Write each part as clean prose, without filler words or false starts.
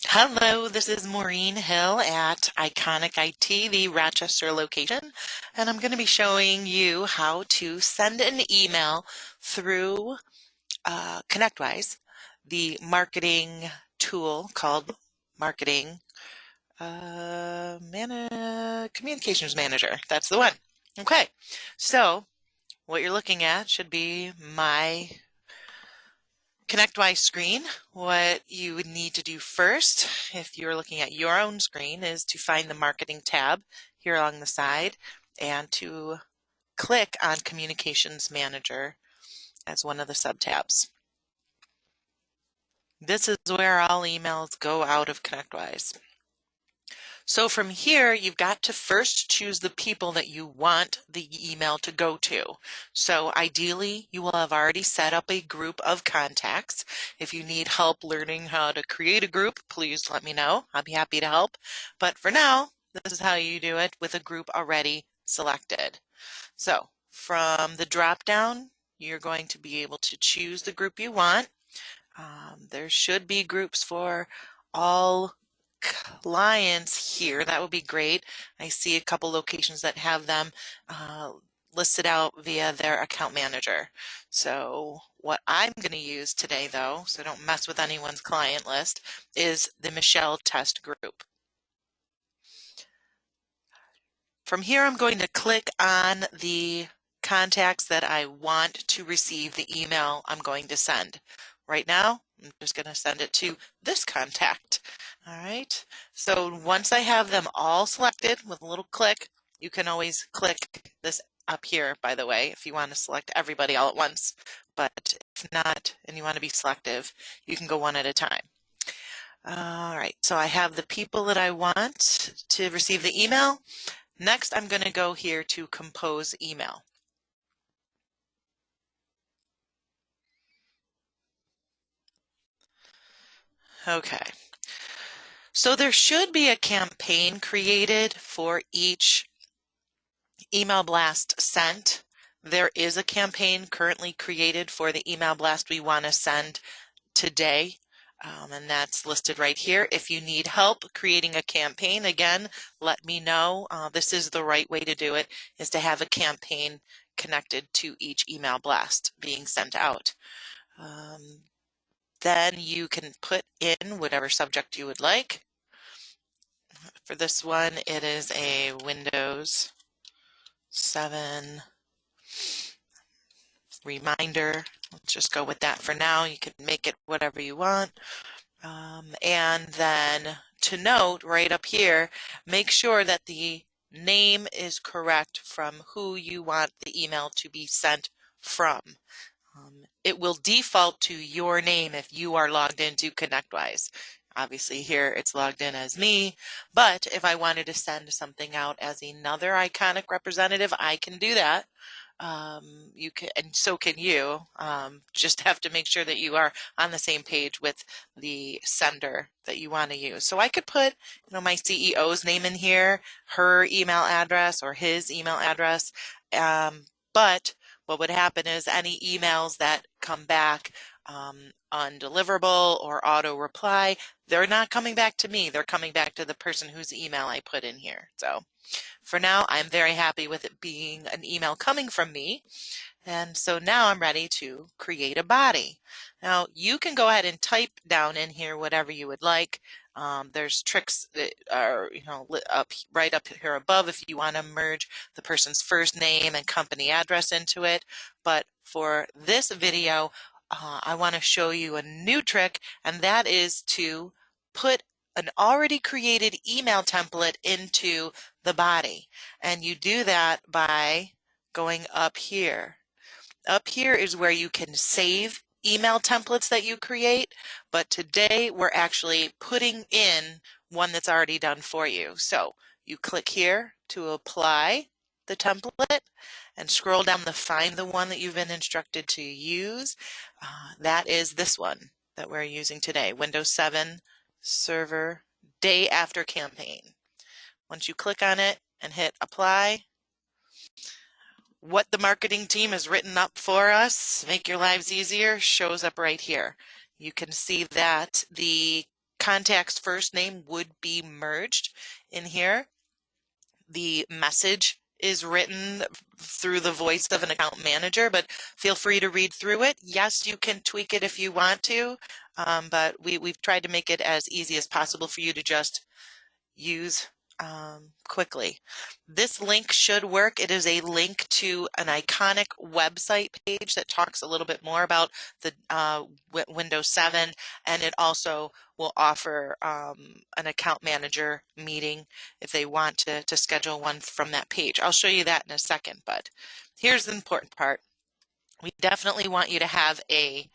Hello, this is Maureen Hill at Iconic IT, the Rochester location, and I'm going to be showing you how to send an email through ConnectWise, the marketing tool called Marketing Communications Manager. That's the one. Okay, so what you're looking at should be my ConnectWise screen. What you would need to do first, if you're looking at your own screen, is to find the marketing tab here along the side and to click on Communications Manager as one of the subtabs. This is where all emails go out of ConnectWise. So from here, you've got to first choose the people that you want the email to go to. So ideally, you will have already set up a group of contacts. If you need help learning how to create a group, please let me know. I'll be happy to help. But for now, this is how you do it with a group already selected. So from the drop down, you're going to be able to choose the group you want. There should be groups for all clients here. That would be great. I see a couple locations that have them listed out via their account manager. So what I'm going to use today, though, so don't mess with anyone's client list, is the Michelle Test group. From here, I'm going to click on the contacts that I want to receive the email I'm going to send. Right now, I'm just going to send it to this contact. All right. So once I have them all selected with a little click, you can always click this up here, by the way, if you want to select everybody all at once. But if not, and you want to be selective, you can go one at a time. All right. So I have the people that I want to receive the email. Next, I'm going to go here to compose email. Okay. So there should be a campaign created for each email blast sent. There is a campaign currently created for the email blast we want to send today. And that's listed right here. If you need help creating a campaign, again, let me know. This is the right way to do it, is to have a campaign connected to each email blast being sent out. Then you can put in whatever subject you would like. For this one, it is a Windows 7 reminder. Let's just go with that for now. You can make it whatever you want. And then to note right up here, make sure that the name is correct from who you want the email to be sent from. It will default to your name if you are logged into ConnectWise. Obviously here it's logged in as me, but if I wanted to send something out as another Iconic representative, I can do that. You can, and so can you. Just have to make sure that you are on the same page with the sender that you want to use. So I could put, my CEO's name in here, her email address or his email address. But what would happen is any emails that come back undeliverable or auto reply, they're not coming back to me. They're coming back to the person whose email I put in here. So for now, I'm very happy with it being an email coming from me. And so now I'm ready to create a body. Now you can go ahead and type down in here whatever you would like. There's tricks that are, right up here above if you want to merge the person's first name and company address into it. But for this video, I want to show you a new trick, and that is to put an already created email template into the body. And you do that by going up here. Up here is where you can save email templates that you create, but today we're actually putting in one that's already done for you. So you click here to apply the template and scroll down to find the one that you've been instructed to use. That is this one that we're using today, Windows 7 Server Day After Campaign. Once you click on it and hit apply, what the marketing team has written up for us, make your lives easier, shows up right here. You can see that the contact's first name would be merged in here. The message is written through the voice of an account manager, but feel free to read through it. Yes, you can tweak it if you want to, but we've tried to make it as easy as possible for you to just use quickly. This link should work. It is a link to an iconic website page that talks a little bit more about the Windows 7, and it also will offer an account manager meeting if they want to schedule one from that page. I'll show you that in a second, but here's the important part. We definitely want you to have a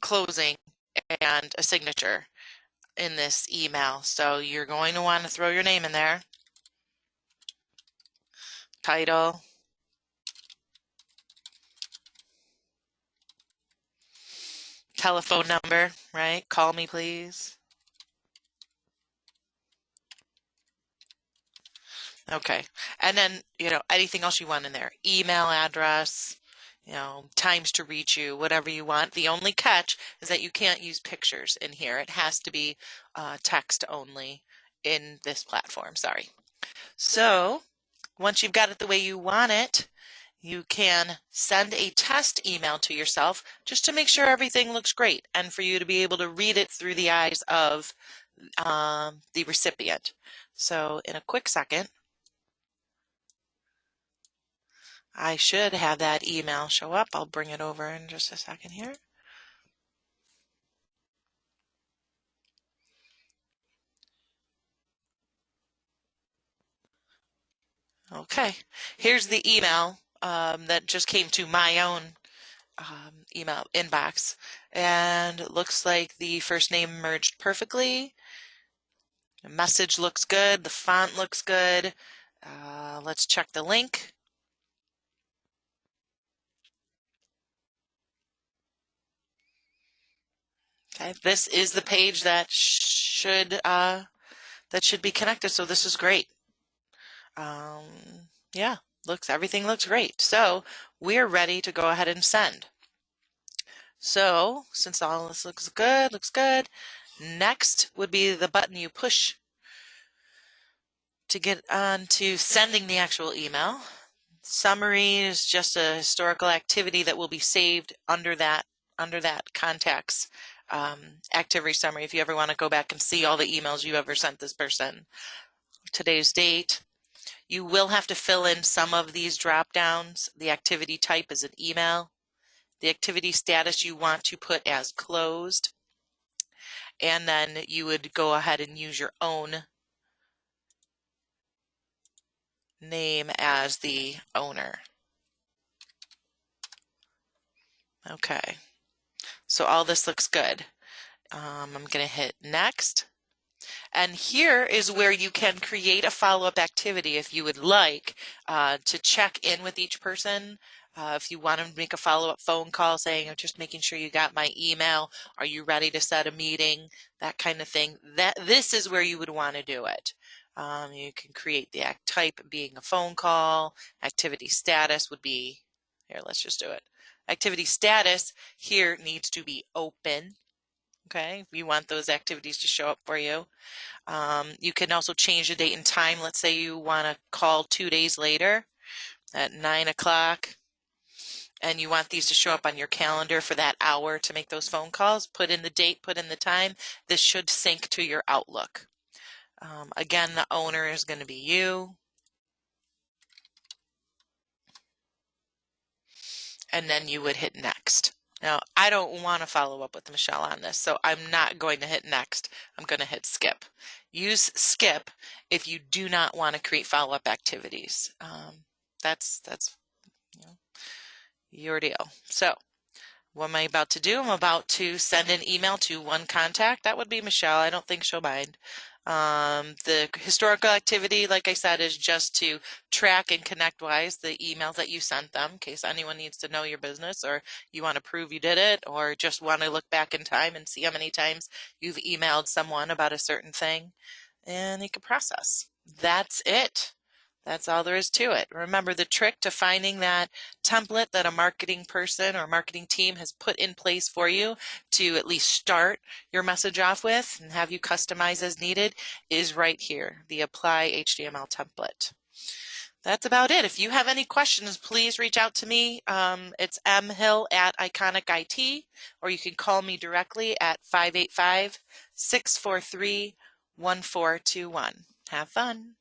closing and a signature in this email. So you're going to want to throw your name in there, title, telephone number, right? Call me, please. Okay. And then, anything else you want in there, email address, times to reach you, whatever you want. The only catch is that you can't use pictures in here. It has to be text only in this platform. Sorry. So once you've got it the way you want it, you can send a test email to yourself just to make sure everything looks great and for you to be able to read it through the eyes of the recipient. So in a quick second, I should have that email show up. I'll bring it over in just a second here. Okay, here's the email that just came to my own email inbox, and it looks like the first name merged perfectly. The message looks good. The font looks good. Let's check the link. Okay, this is the page that should be connected. So this is great. Yeah, everything looks great. So we're ready to go ahead and send. So since all this looks good, next would be the button you push to get on to sending the actual email. Summary is just a historical activity that will be saved under that contact's activity summary. If you ever want to go back and see all the emails you ever sent this person, today's date. You will have to fill in some of these drop downs. The activity type is an email. The activity status you want to put as closed. And then you would go ahead and use your own name as the owner. Okay, so all this looks good. I'm going to hit next. And here is where you can create a follow-up activity if you would like to check in with each person. If you want to make a follow-up phone call saying, I'm just making sure you got my email. Are you ready to set a meeting? That kind of thing. This is where you would want to do it. You can create the act type being a phone call. Activity status would be, here, let's just do it. Activity status here needs to be open. Okay, you want those activities to show up for you. You can also change the date and time. Let's say you want to call 2 days later at 9 o'clock and you want these to show up on your calendar for that hour to make those phone calls. Put in the date, put in the time. This should sync to your Outlook. Again, the owner is going to be you. And then you would hit next. Now, I don't want to follow up with Michelle on this, so I'm not going to hit next. I'm going to hit skip. Use skip if you do not want to create follow-up activities. That's your deal. So what am I about to do? I'm about to send an email to one contact. That would be Michelle. I don't think she'll mind. The historical activity, like I said, is just to track and connect-wise the emails that you sent them in case anyone needs to know your business or you want to prove you did it or just want to look back in time and see how many times you've emailed someone about a certain thing and you can process. That's it. That's all there is to it. Remember, the trick to finding that template that a marketing person or marketing team has put in place for you to at least start your message off with and have you customize as needed is right here, the Apply HTML template. That's about it. If you have any questions, please reach out to me. It's mhill@IconicIT, or you can call me directly at 585-643-1421. Have fun.